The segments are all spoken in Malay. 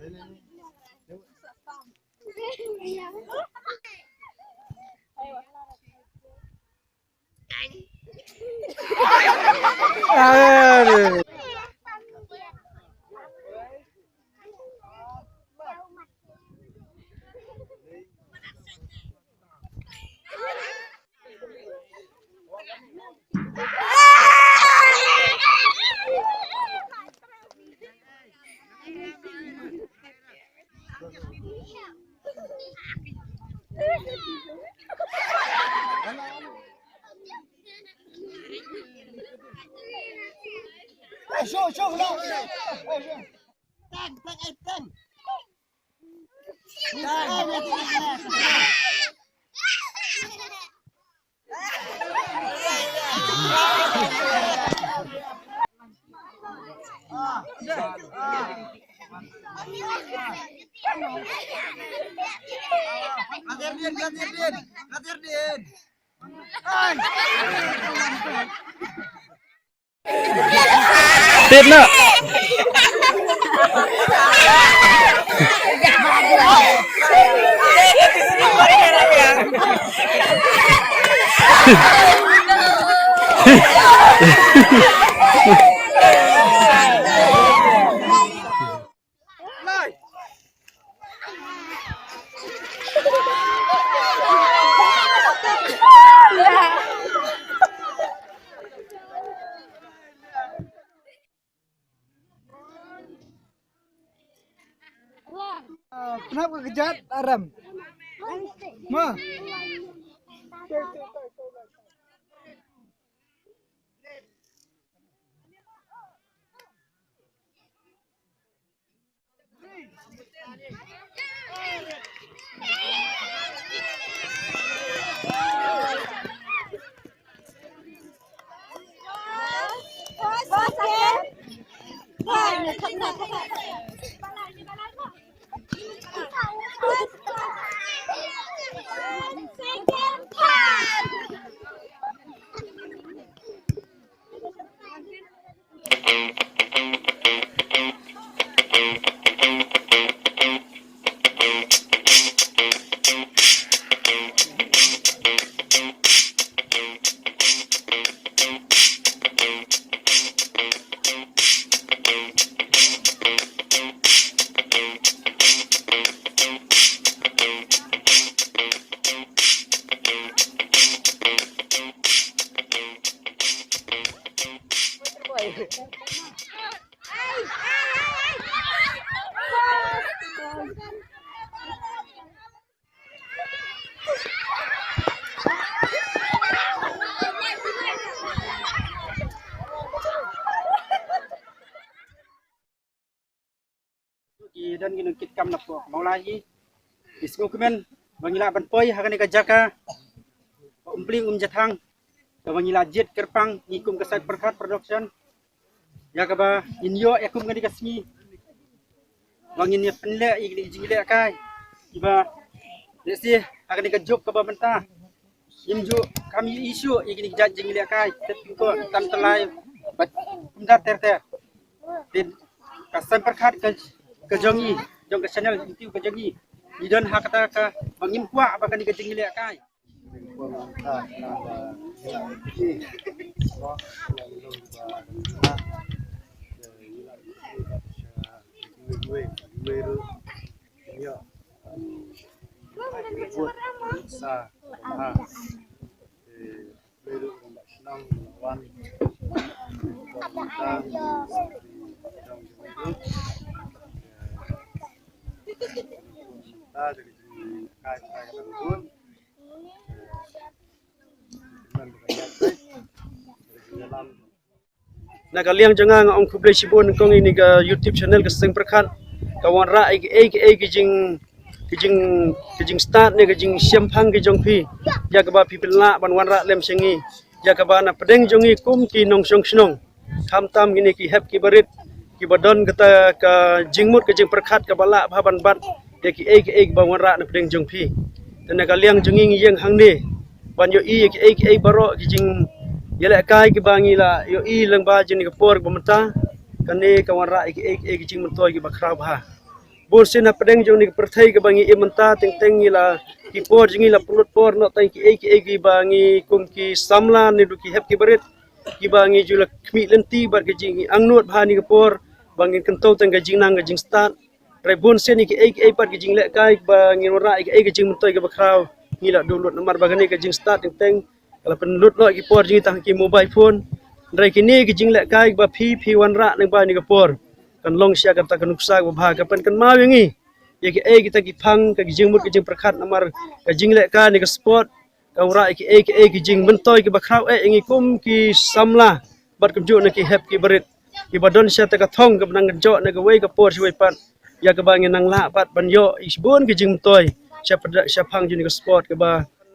Aduh. Show long. Ten. Ngatir din. Tin nak. Kenapa kejat Aram? Ma. Dan gini kita kam nak mau lagi. Ismu kemen bangila banpoi hakan ikajaka. Umpling jatang. Bangila jet kerpang ikum kesat perkat production. Ya kaba inyo yakum ngadi kasmi. Bangin ya penle igni jingle kai. Iba desi hakan ikajok kaba benta. Imju kami isu igni jat jingle kai. Tetko tan telai bat kumda ter. Din kasan perkat kejongi jong ke channel YouTube kejongi idan hak kata ka bangim kuak abakan di kejing liak kai Nah kalian jangan orang kublai sibun kong ini ke YouTube channel ke seng perkat kawan ra kijing start ni kijing siampang kijong pi ya ke ba people la ban wan ra lem sengi ya ke ba na pedeng jongi kum ki nong song snong kam tam gini ki hep ki barit ki badon kata ke jingmut kijing perkat ke bala ban bat ya ki ban wan ra na pedeng jong pi dan kalian jenging yang hang ni ban yo ki baro kijing yelek kai ki bangi la yo lang ba jini ke por bamta kane kawan ra ki jing mentoy ki bakra ba bol sena pedeng jong ni perthai ke bangi imenta teng teng la ki por jingi la pulut por no tang ki bangi kum ki samla ni du ki hep ki berit ki bangi jula kmi lenti bar ke jingi angnut bhani ke por bangi kentau teng gajing nang gajing start trai bol sen ki par ke jing le kai bangi ora ki jing mentoi ke bakrau ni la dulut nomor bagani ke jing start teng teng kalau penlut no ki por jingi tang ki mobile phone trai kini ke jing le kai ba phi wan ra nang ba ni ke por kan long sia kata kan uksa ba kapan kan mau yangi ya ki kita ki phang ka jing mut ki jing perkhat namar ka jing le ka ni ka sport ka ura ki jing mentoy ki bakrau yangi kum ki samla bat kum ju na ki hep ki berit ki badon sia ta ka thong ka nang jo na ka wei ka por si wei pat ya ka bangin nang la pat ban yo isbun ki jing mentoy sia phang ju ni ka sport ka ba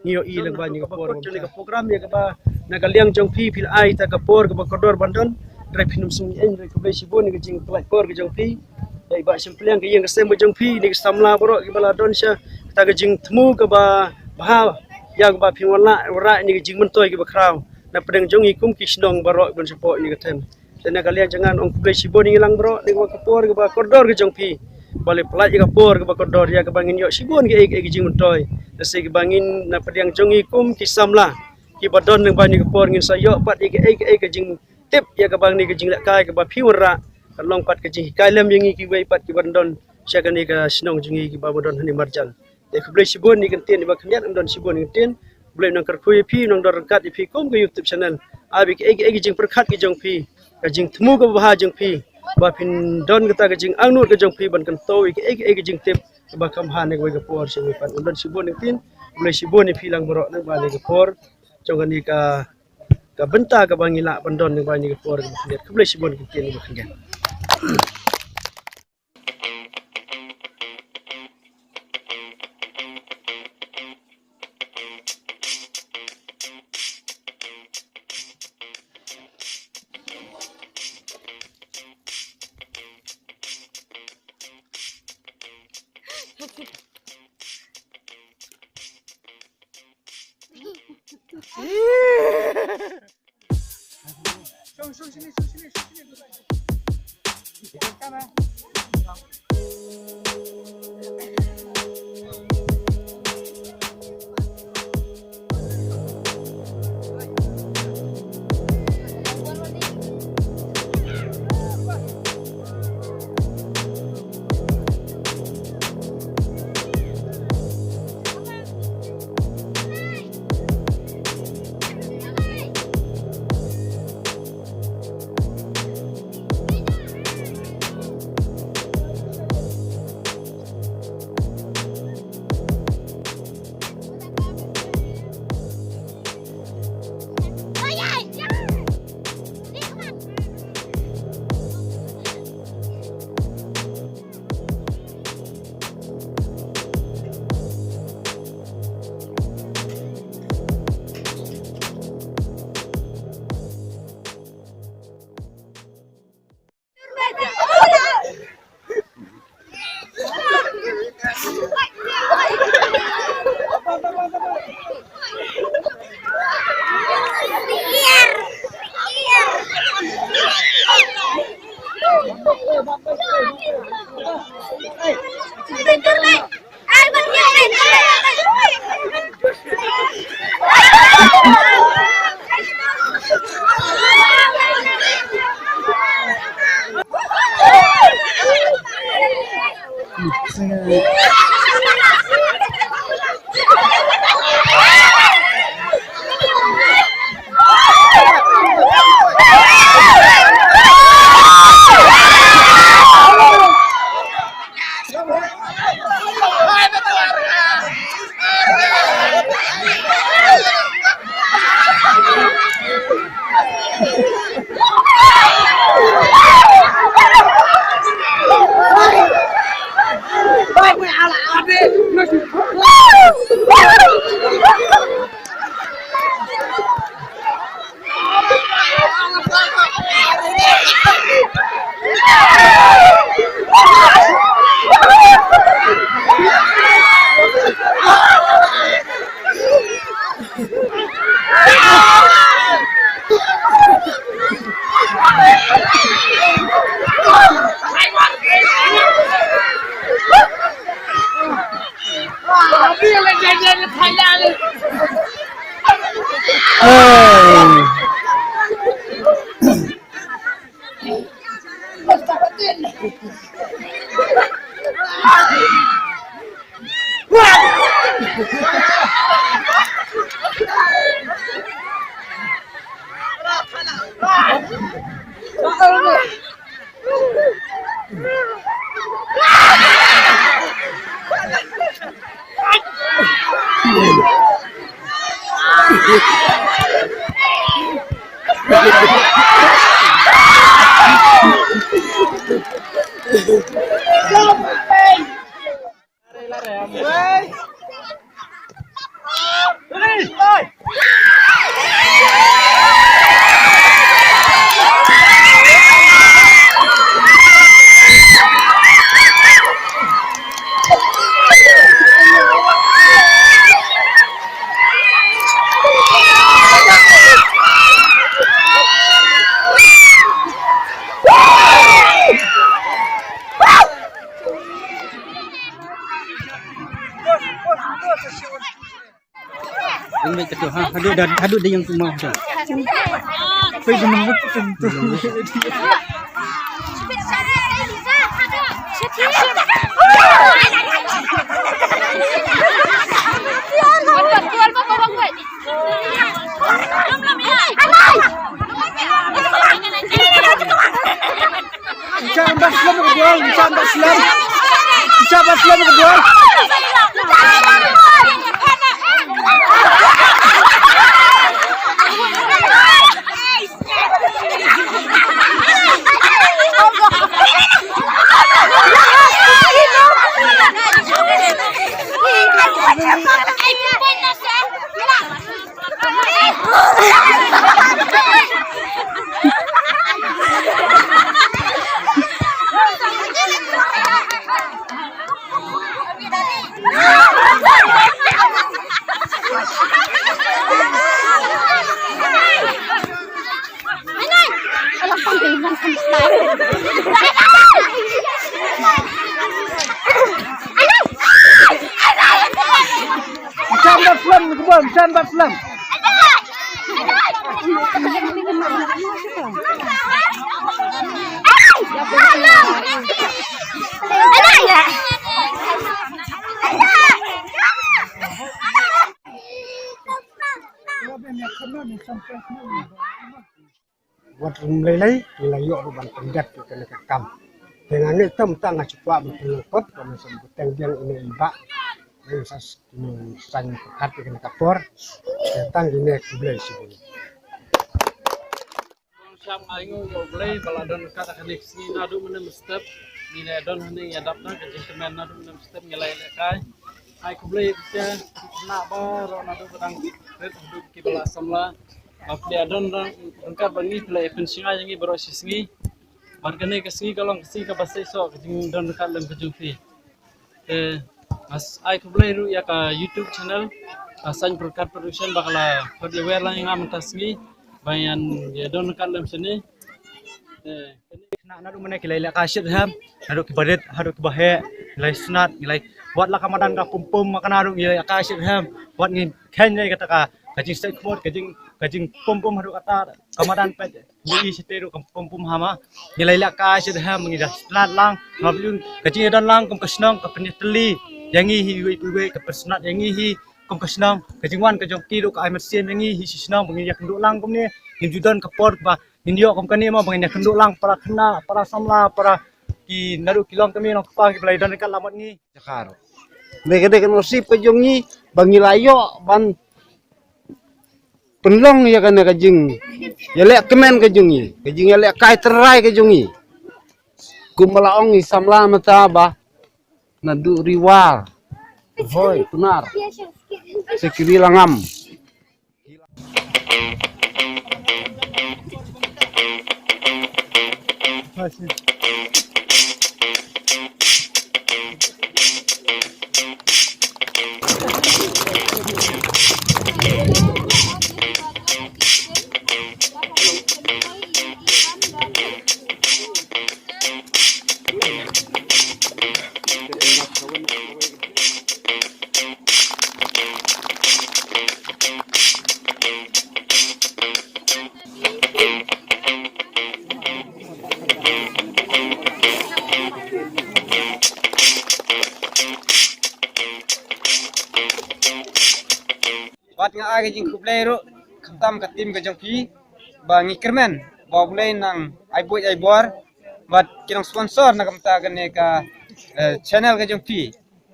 nio i lang ba ni ka por ni ka program ya ka ba na ka liang jong phi phil ai ta ka por ka ba kodor bandon drai phinum sung en drai ka be sibun ni ka jing plai por ka jong phi dai ba simpliang ka yang ka sem jong phi ni ka samla boro ki bala don sia ta ka jing thmu ka ba bha ya ka ba phi wala ora ni ka jing mentoy ki ba kraw na pedeng jong i kum ki snong baro bon support ni ka ten dan na ka liang jangan ong plai sibun ni lang boro ni ka por ka ba kodor ka jong phi balik pelaj ka por ka ba kodor ya ka bangin yo sibun ki jing mentoy nasi ki bangin na pedeng jong i kum ki samla ki badon nang bani ka por ngin sayo pat ki jing tip ya ka bang ni ka jing la kai ka ba phiwra kan long pat ka jing kai lem yangi ki wei pat ki bandon sia ka ni ka sinong jingi ki ba badon hani marjal te ku blai sibon ni kan tien ni ba khniat andon sibon ni tien blai nang kar phui phi nang dor kat phi kom ka youtube channel abi ki jing perkhat ki jong phi ka jing thmu ka ba jong phi ba phin don ka ta ka jing angnut ka jong phi ban kan to ki jing tip ba kam ha ni wei ka por si wei pat andon sibon ni tien blai sibon ni phi lang bro nang ba ni ka por jong ni ka benta ka bangila bandon ni bani ka por ka khliat ka blai sibon ki tien ni khngen sini. Eh. Yang baik betul. Ha, hadut dia yang kumau tu. Pergi menurut tentu. Insya-Allah Islam kedua, insya-Allah Islam. Insya-Allah Islam kedua. Insya-Allah Islam. Buat melelai, layok di ban pendat di kena kam. Dengan ini tentang cepat betul kot, kami sebut yang ini ibak, yang sas ini san pekat di kena kapor, tentang ini kubelai sini. Siap aingo yo blay baladon kata kanik sini nadu menem step ni don hani adapna ke gentleman nadu menem step ngelai lekai ai kublay kita na ba ro nadu pedang red hidup ki bala samla apli adon rang angka bangi play pensinga yang bro sisngi bargane ke singi kalong si ka basai so ke jing don ka lem kejungfi as ai kublay ru ya ka YouTube channel Asan Broadcast Production bakala perdiwer lang yang amantasngi bayan ya don kalem sini Nak nadu mana kilai lek kasyid ham, nadu kibadet, nadu kibahe, kilai sunat, kilai buat lah kamadan ka pum makan nadu kilai kasyid ham, buat ngin kenya kata ka kajing state court kajing pum nadu kata kamadan pet ni siteru pum hama kilai lek kasyid ham mengidah sunat lang ngablun kajing dan lang kum kesnang ka penitli yangi hi wi ka personat yangi hi kum kesnang kajing wan kajong tiru ka aimat siem yangi hi sisnang mengidah kenduk lang kum ni himjudan ka port ba Indio kom kani mo bangin kenduk lang para kena para samla para ki naru kilong kami no pa ki belaidan kan lamat ni Jakar. Mereka kan nasib kejongi bangi layo ban penlong ya kan kajing. Ya lek kemen kajungi, kajing ya lek kai terai kajungi. Kumalaong isamla mata ba. Nadu riwal. Hoi, tunar. Sekili langam. Wat nga agi jing kublai ro kamtam katim ke jongpi bangi kermen bawa bulai nang ai boy ai bor wat kirang sponsor na kamta gane ka channel ke jongpi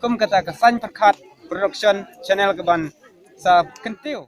kum kata ka san perkat production channel ke ban sa kentiu